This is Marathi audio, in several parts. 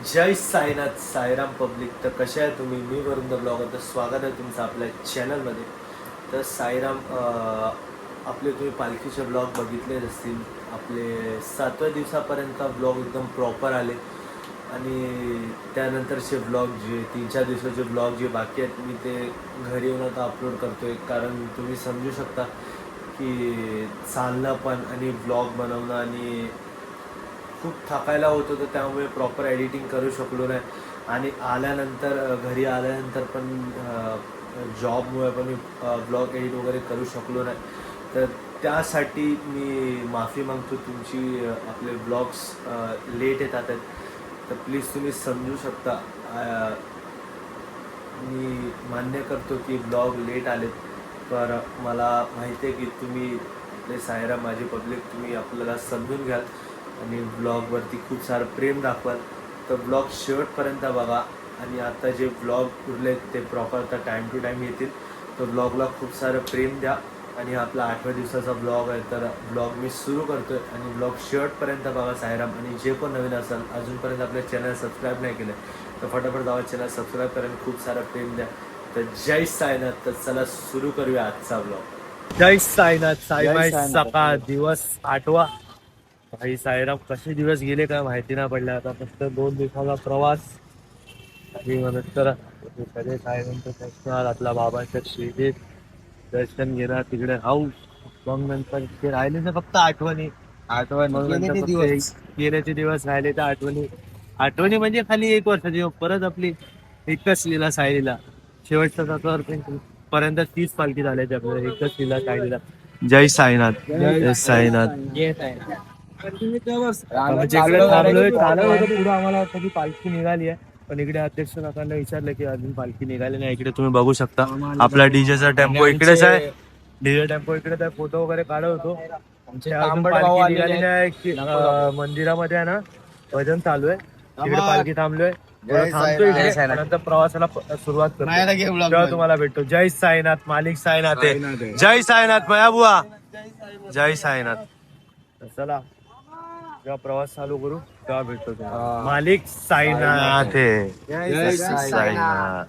जय साईनाथ साईराम पब्लिक. तर कशा आहे तुम्ही? मी वरुण द ब्लॉगर. तर स्वागत आहे तुमचं आपल्या चॅनलमध्ये. तर साईराम आपले तुम्ही पालखीचे ब्लॉग बघितलेच असतील. आपले 7व्या दिवसापर्यंत ब्लॉग एकदम प्रॉपर आले आणि त्यानंतरचे ब्लॉग जे 3-4 दिवसाचे ब्लॉग जे बाकी आहेत मी ते घरी येऊन आता अपलोड करतो आहे. कारण तुम्ही समजू शकता की चालणं पण आणि ब्लॉग बनवणं आणि खूप थकायला होतं, तर त्यामुळे प्रॉपर एडिटिंग करू शकलो नाही. आणि आल्यानंतर घरी आल्यानंतर पण जॉबमुळे पण मी ब्लॉग एडिट वगैरे करू शकलो नाही. तर त्यासाठी मी माफी मागतो तुमची. आपले ब्लॉग्स लेट येतात आहेत, तर प्लीज तुम्ही समजू शकता. मी मान्य करतो की ब्लॉग लेट आलेत, तर मला माहिती आहे की तुम्ही आपले सायरा माझी पब्लिक तुम्ही आपल्याला समजून घ्याल आणि ब्लॉगवरती खूप सारं प्रेम दाखवाल. तर ब्लॉग शेवटपर्यंत बघा. आणि आता जे ब्लॉग उरलेत ते प्रॉपर आता टाईम टू टाईम येतील. तर ब्लॉगला खूप सारं प्रेम द्या. आणि आपला 8व्या दिवसाचा ब्लॉग आहे, तर ब्लॉग मी सुरू करतो आहे आणि ब्लॉग शेवटपर्यंत बघा सायराम. आणि जे कोण नवीन असाल अजूनपर्यंत आपल्या चॅनल सबस्क्राईब नाही केलं तर फटाफट जावा चॅनल सबस्क्राईब करा आणि खूप सारं प्रेम द्या. तर जय साईनाथ. तर चला सुरू करूया आजचा ब्लॉग. जय साईनाथ. साईबाई सकाळ दिवस 8वा. काही साईराम कसे दिवस गेले काय माहिती नाही पडलं. आता फक्त 2 दिवसाचा प्रवास आणि नंतर सगळे साईरामचं दर्शन आपला बाबांच्या शिर्डीत दर्शन घेणार, तिकडे राहू. मग नंतर ते राहिले तर फक्त आठवणी. मग नंतर फक्त गेल्याचे दिवस राहिले तर आठवणी म्हणजे खाली 1 वर्षाची. परत आपली एकच लीला सायलीला शेवटचा 7 पर्यंत 30 पालखी झाल्याची आपल्याला एकच लीला सायलीला. जय साईनाथ. जय साईनाथ. इकडे थांबलोय, चालत होतं पुढे आम्हाला वाटतं की पालखी निघाली आहे, पण इकडे अध्यक्ष काकांना विचारलं की अजून पालखी निघाली नाही. इकडे तुम्ही बघू शकता आपला डीजेचा टेम्पो इकडेच आहे. डीजे टेम्पो इकडे तर फोटो वगैरे काढत होतो. पालखी निघाली नाही. मंदिरामध्ये आहे ना भजन चालू आहे, तिकडे पालखी थांबलोय. थांबतो इकडे, नंतर प्रवासाला सुरुवात करतो. तेव्हा तुम्हाला भेटतो. जय साईनाथ. मालिक साईनाथ आहे. जय साईनाथ मया बुवा. जय साईनाथ. चला जेव्हा प्रवास चालू करू तेव्हा भेटतो तुम्हाला. मालिक साईनाथ आहे. जय साईनाथ.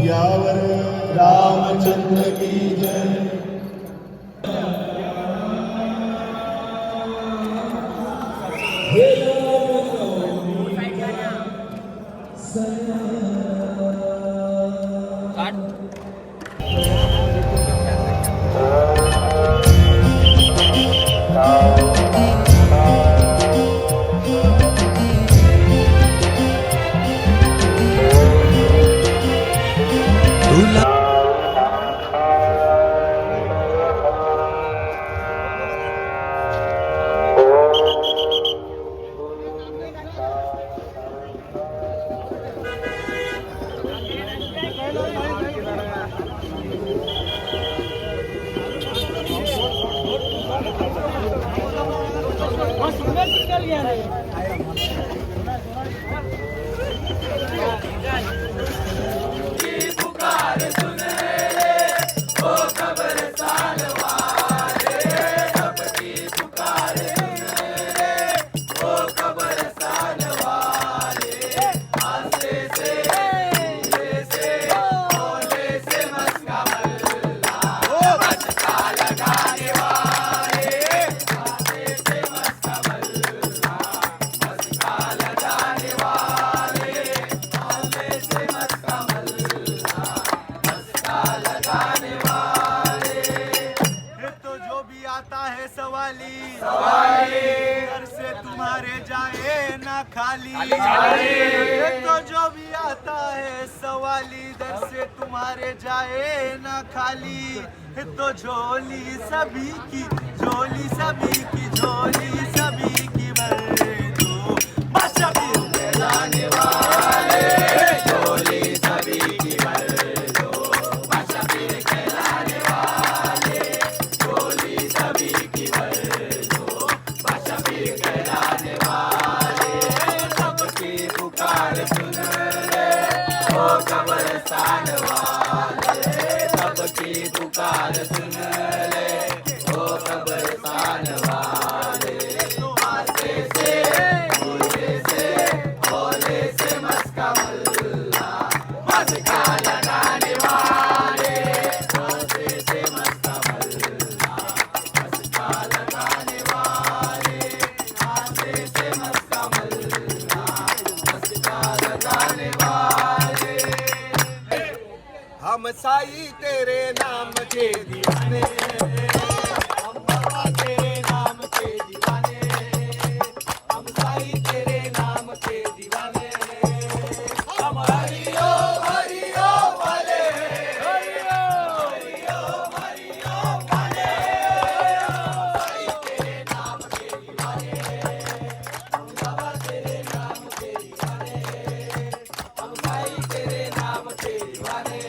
यावर रामचंद्र की जय. घर से तुम्हारे जाए ना खाली, तो जो भी आता है सवाली दर से तुम्हारे जाए ना खाली, तो झोली सभी की, झोली सभी की, झोली सभी की भर दो बशबीर कहलाने वाले, झोली सभी की भर दो बशबीर कहलाने वाले, झोली सभी की भर दो बशबीर कहलाने वाले, सबकी पुकार सुन ले ओ कब्रिस्तान वाले, सबकी पुकार सुन ले ओ कब्रिस्तान वाले, आसे से भोले से भोले से मस्का मल्ला, मस्का लगाने वाले, आसे से मस्का मल्ला, मस्का लगाने वाले, आसे से मस्का मल्ला, मस्का लगाने वाले। हम साई तेरे नाम के दीवाने, हम बाबा तेरे नाम के दीवाने, हम साई तेरे नाम के दीवाने, हम हरिओ हरिओ वाले, हरिओ हरिओ हरिओ वाले, साई तेरे नाम के दीवाने, हम बाबा तेरे नाम के दीवाने, हम साई तेरे नाम के दीवाने।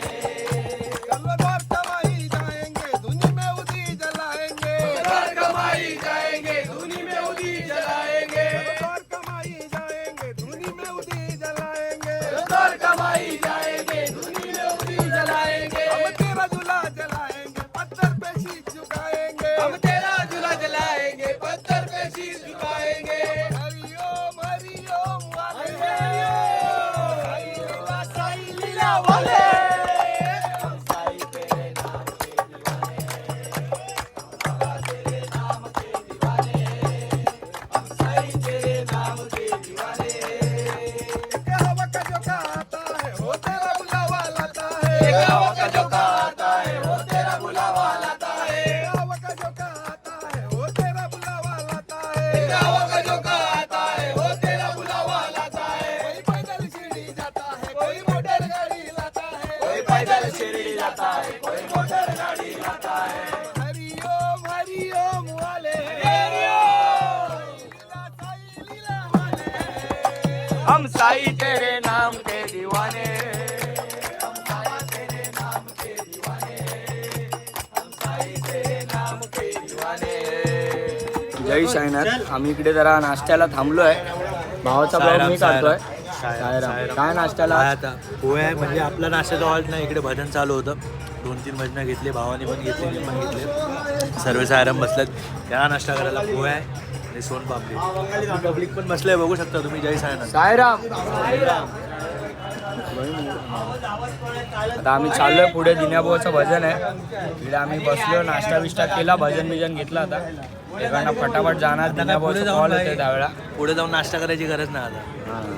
कल वक्त वही जाएंगे दुनिया में उदी हम साई तेरे नाम के दीवाने हम साई तेरे नाम के दीवाने हम साई तेरे नाम के दीवाने. जय साईनाथ. आम्ही इकडे जरा नाश्त्याला थांबलोय. भावाचा ब्लॉग मी काढतोय. साईराम. काय नाश्त्याला? आता पोहे आहे म्हणजे आपला नाश्त्याचा हॉल्ट नाही. इकडे भजन चालू होतं. 2-3 भजनं घेतले. भावाने पण घेतले, मी पण घेतले. सर्व सायराम बसलेत. त्या नाश्ता करायला पोहे आहे आणि सोनपापडी. पब्लिक पण बसलंय, बघू शकता तुम्ही. जय साईनाथ. साईराम. आता आम्ही चाललोय पुढे. दिन्याभाऊचं भजन आहे. इकडे आम्ही बसलो, नाश्ता बिष्टा केला, भजन बिजन घेतला. आता एकांना फटाफट जाणार. दिन्याभाऊचं कॉल होते त्यावेळेला. पुढे जाऊन नाश्ता करायची गरज नाही आता.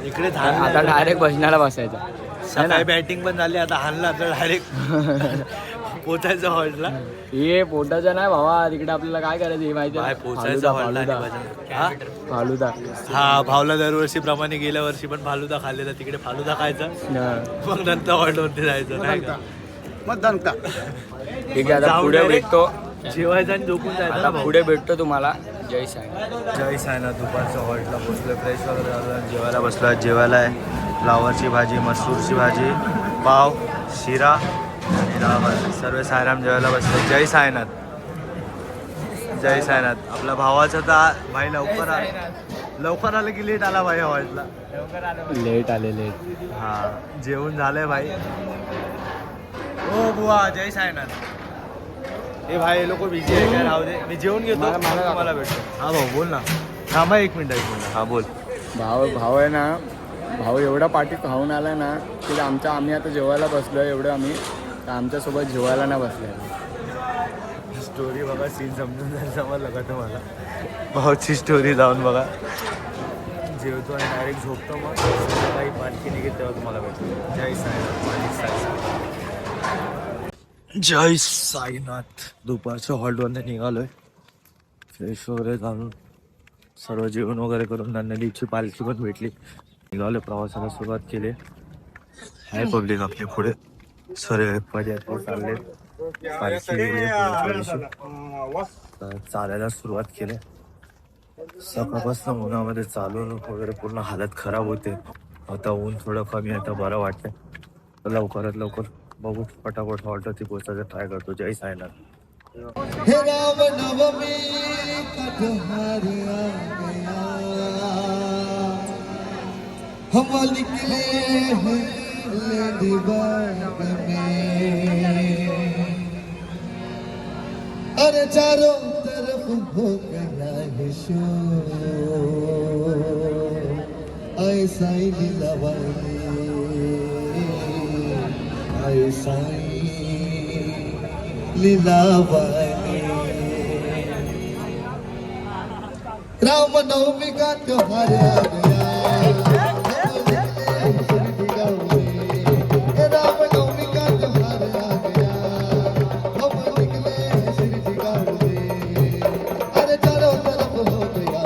इकडे आता डायरेक्ट भजनाला बसायचं. सकाळी बॅटिंग पण झाली. आता हाणला आता डायरेक्ट पोचायचं हॉल्टला. हे पोटाचं नाही भावा. तिकडे आपल्याला काय करायचं हे माहिती आहे? पोचायचं हॉल्टला. फालुदा. हा भावला दरवर्षी प्रमाणे गेल्या वर्षी पण फालुदा खाल्लेला. तिकडे फालुदा खायचा, मग नंतर हॉल्टवरती जायचं नाही का. मतदान का ठीक आहे. आता पुढे भेटतो. जेवायचं आणि झोपून जायचं. आता पुढे भेटतो तुम्हाला. जय साईनाथ. जय साईनाथ. दुपारच्या हॉल्टला बसलो, फ्रेश वगैरे झालं, जेवायला बसलो. जेवायला आहे फ्लावरची भाजी, मसूरची भाजी, पाव, शिरा आणि रावण. सर्व सायराम जेवायला बसले. जय साईनाथ. जय साईनाथ. आपल्या भावाचं तर भाई लवकर आलं की लेट आला भाई हॉल्टला. लेट आले लेट. हा जेवण झालंय भाई. ओ बुवा जय साईनाथ. हे भाई हे लोक बिझी आहे काय? राहू दे, मी जेवण घेतो. मला भेटतो. हा भाऊ बोल ना. थांबा एक मिनिट. हा बोल. भाव आहे ना. भाऊ एवढा पाठी खाऊन आला ना की आम्ही आता जेवायला बसलोय. एवढं आम्ही आमच्यासोबत जेवायला नाही बसलोय. स्टोरी बघा, सीन समजून जाईल समजलं का तुम्हाला. भाऊची स्टोरी जाऊन बघा. जेवतो आणि डायरेक्ट झोपतो. मग काही पालखी निघेल तेव्हा तुम्हाला भेटतो. जय साईनाथ. मालिक साईनाथ. जय साईनाथ. दुपारच्या हॉल्टवरनं निघालोय. फ्रेश वगैरे घालून सर्व जेवण वगैरे करून नंदीची पालखी पण भेटली. निघालो, प्रवासाला सुरुवात केली. आहे पब्लिक आपल्या पुढे. सर्व पदयात्रा चालले. पालखी गेली. चालायला सुरुवात केली. सकाळपासून उन्हामध्ये चालून वगैरे पूर्ण हालत खराब होते. आता ऊन थोडं कमी आहे तर बरं वाटतंय. लवकरात लवकर बघू फटाफट हॉल्टवरती पोचायचं ट्राय करतो. जय साईनाथ. हे राम नवमी का त्योहार आ गया हम निकले हैं लेडी बाग में अरे चारों तरफ हो गया है शोर ऐसा ही लीलावानी ऐसा ही लीलावानी. राम नवमी का त्योहार आ गया. राम नवमी का त्योहार आ गया. हम निकले हैं शिरडी गाँव में. अरे चारों तरफ हो गया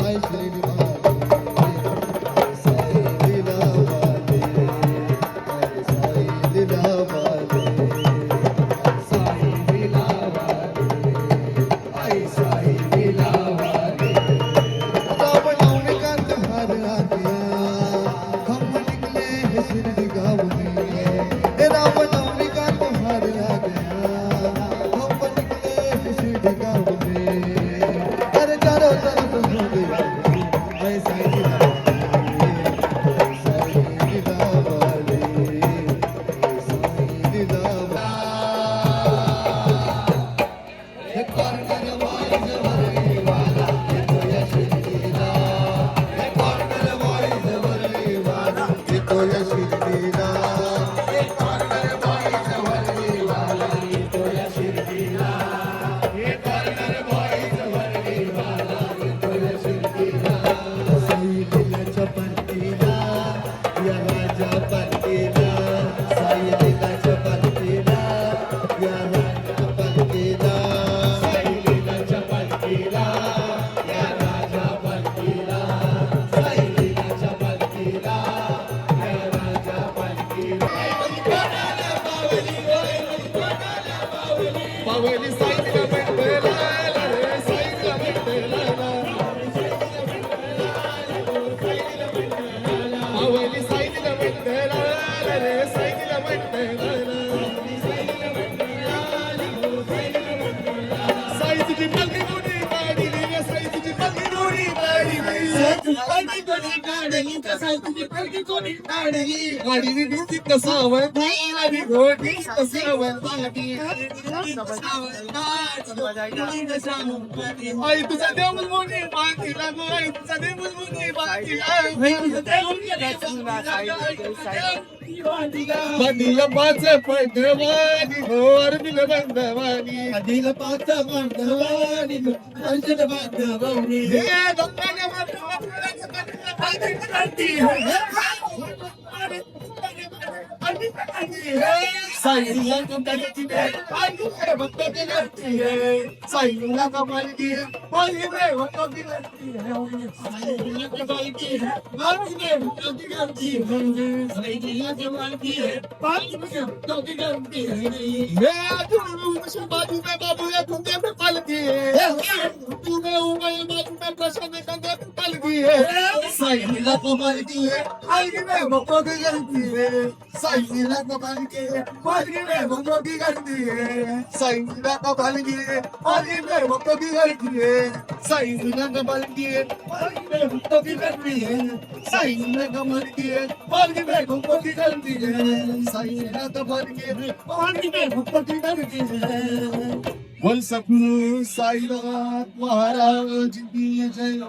आई शिरडी साई लीलावानी साई लीलावानी साई लीलावानी आई साई लीलावानी. राम नवमी का साईची पलकी दोन्ही काढली रे, साईची पलकी दोन्ही काढली, साईची पलकी दोन्ही काढली, त्या साईची पलकी दोन्ही काढली. गाडीने डुकी कसावं आणि घोडी कसावं गाडी. आई तुझा देऊळ मोठी बांधीला गो, आई तुझा देऊळ मोठी बांधीला. बंदीला पाच पडवानी हो अर्जुन बंधवानी, बंदीला पाच बंधवानी हो अर्जुन बंधवानी. हे गंगाने साईला कमालची है भक्तों की लड़की है, साईला कमालची है बोली में भक्तों की लड़की है, साईला कमालची है बाजी में भक्तों की लड़की है, साईला कमालची है बाजी में भक्तों की लड़की है. मैं आज बाजू में बाबू है कुंदे में पलती है, तू में उमर बाजू में प्रश्न में कंधे में पलती है. साईला कमालची है बाजी में भक्तों की लड़की है, साईला कमालची है बाजी में भक्तों की लड़की है, साईला कमालची है बाजी में भक्तों की लड़की है, साईला कमालची है बाजी में भक्तों की लड़की है, साईला कमालची है बाजी में भक्तों की लड़की है, साईला कमालची है बाजी में भक्तों की लड़की है. बोल सतगुरु साईनाथ महाराज की जय.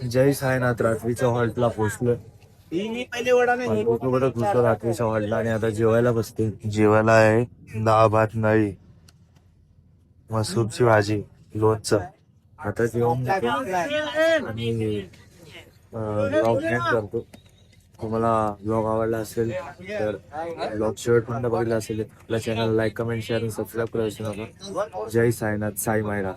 जय साईनाथ रात्रीच्या हॉल्टला पोहोचलोय. सोबतच घुसलो रात्रीच्या हॉल्टला आणि आता जेवायला बसते. जेवायला आहे डाळ भात नळी, मसूरची भाजी, लोणचं. आता जेवण घेतो आणि ब्लॉग एंड करतो. तुम्हाला ब्लॉग आवडला असेल तर ब्लॉग शेवटपर्यंत बघितला असेल आपल्या चॅनल लाईक कमेंट शेअर आणि सबस्क्राईब करायचं नका. जय साईनाथ, साई मायरा.